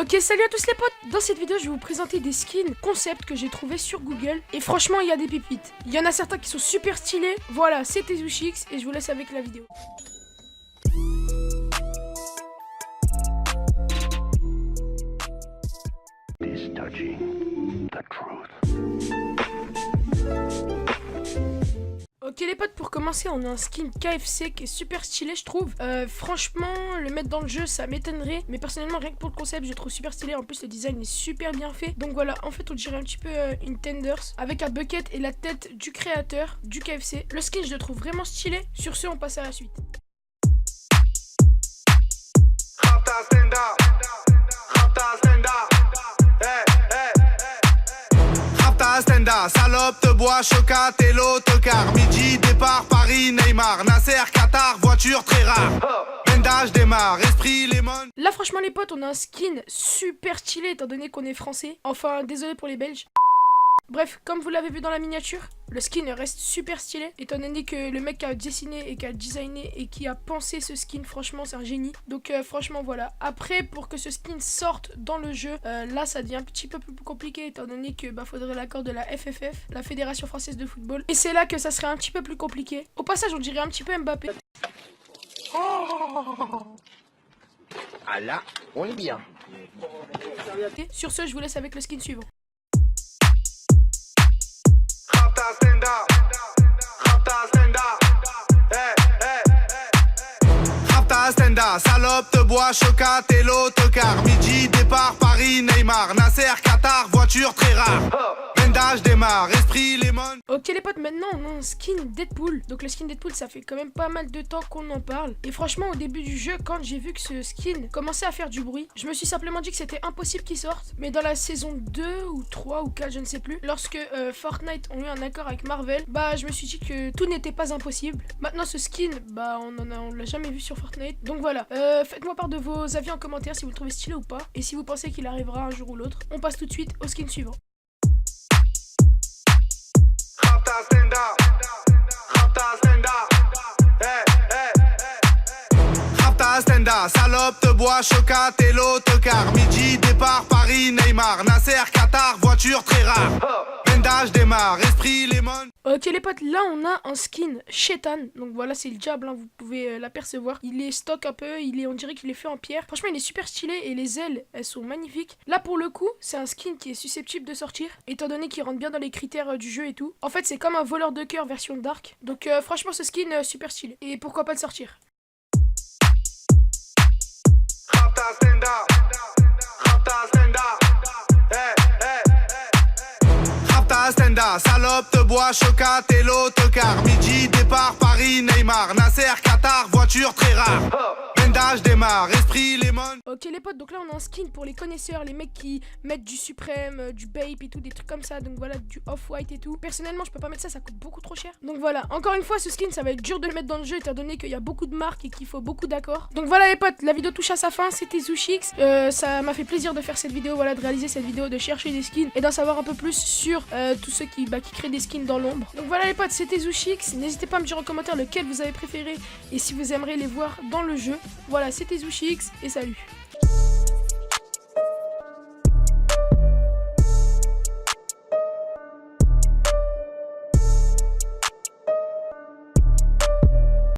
Ok, salut à tous les potes. Dans cette vidéo je vais vous présenter des skins concept que j'ai trouvé sur Google. Et franchement il y a des pépites. Il y en a certains qui sont super stylés. Voilà, c'était Zushix et je vous laisse avec la vidéo. Ok les potes, pour commencer on a un skin KFC qui est super stylé je trouve. Franchement le mettre dans le jeu ça m'étonnerait, mais personnellement rien que pour le concept je le trouve super stylé. En plus le design est super bien fait. Donc voilà, en fait on dirait un petit peu une Tenders avec un bucket et la tête du créateur du KFC. Le skin je le trouve vraiment stylé. Sur ce on passe à la suite. Stenda, salope, te bois, chocat et l'autocar. Midi, départ, Paris, Neymar, Nasser, Qatar, voiture très rare. Bendage démarre, esprit, lemon. Là franchement les potes on a un skin super stylé étant donné qu'on est français. Enfin désolé pour les Belges. Bref, comme vous l'avez vu dans la miniature, le skin reste super stylé, étant donné que le mec qui a dessiné et qui a designé et qui a pensé ce skin, franchement c'est un génie. Donc franchement voilà. Après, pour que ce skin sorte dans le jeu, là ça devient un petit peu plus compliqué, étant donné que faudrait l'accord de la FFF, la Fédération Française de Football. Et c'est là que ça serait un petit peu plus compliqué. Au passage on dirait un petit peu Mbappé. Ah là, on est bien. Sur ce, je vous laisse avec le skin suivant. Stenda, salope, te bois, chocat et l'autocar. Midi, départ, Paris, Neymar, Nasser, Qatar, voiture très rare. Bendage démarre, esprit, lemon. Ok les potes, maintenant on a un skin Deadpool. Donc le skin Deadpool ça fait quand même pas mal de temps qu'on en parle. Et franchement au début du jeu, quand j'ai vu que ce skin commençait à faire du bruit, je me suis simplement dit que c'était impossible qu'il sorte. Mais dans la saison 2 ou 3 ou 4 je ne sais plus, lorsque Fortnite ont eu un accord avec Marvel, je me suis dit que tout n'était pas impossible. Maintenant ce skin, on l'a jamais vu sur Fortnite. Donc voilà, faites-moi part de vos avis en commentaire si vous le trouvez stylé ou pas. Et si vous pensez qu'il arrivera un jour ou l'autre. On passe tout de suite au skin suivant. Stenda, salope, te bois, chocat et l'autocar. Midi, départ, Paris, Neymar, Nasser, Qatar, voiture très rare. Bendage démarre, esprit, lemon. Ok les potes, là on a un skin Shaitan. Donc voilà, c'est le diable, vous pouvez l'apercevoir. Il est stock un peu, on dirait qu'il est fait en pierre. Franchement il est super stylé et les ailes elles sont magnifiques. Là pour le coup c'est un skin qui est susceptible de sortir, étant donné qu'il rentre bien dans les critères du jeu et tout. En fait c'est comme un voleur de cœur version dark. Donc franchement ce skin super stylé. Et pourquoi pas le sortir. Stenda, salope, te bois, chocat et l'autocar. Midi, départ, Paris, Neymar, Nasser, Qatar, voiture très rare. Bendage démarre, esprit, lemon. Ok les potes, donc là on a un skin pour les connaisseurs, les mecs qui mettent du Suprême, du Bape et tout, des trucs comme ça. Donc voilà, du Off-White et tout. Personnellement je peux pas mettre ça, ça coûte beaucoup trop cher. Donc voilà, encore une fois ce skin ça va être dur de le mettre dans le jeu, étant donné qu'il y a beaucoup de marques et qu'il faut beaucoup d'accords. Donc voilà les potes, la vidéo touche à sa fin, c'était Zushix. Ça m'a fait plaisir de faire cette vidéo, voilà, de réaliser cette vidéo, de chercher des skins et d'en savoir un peu plus sur tous ceux qui créent des skins dans l'ombre. Donc voilà les potes, c'était Zushix. N'hésitez pas à me dire en commentaire lequel vous avez préféré et si vous aimeriez les voir dans le jeu. Voilà, c'était Zushix et salut.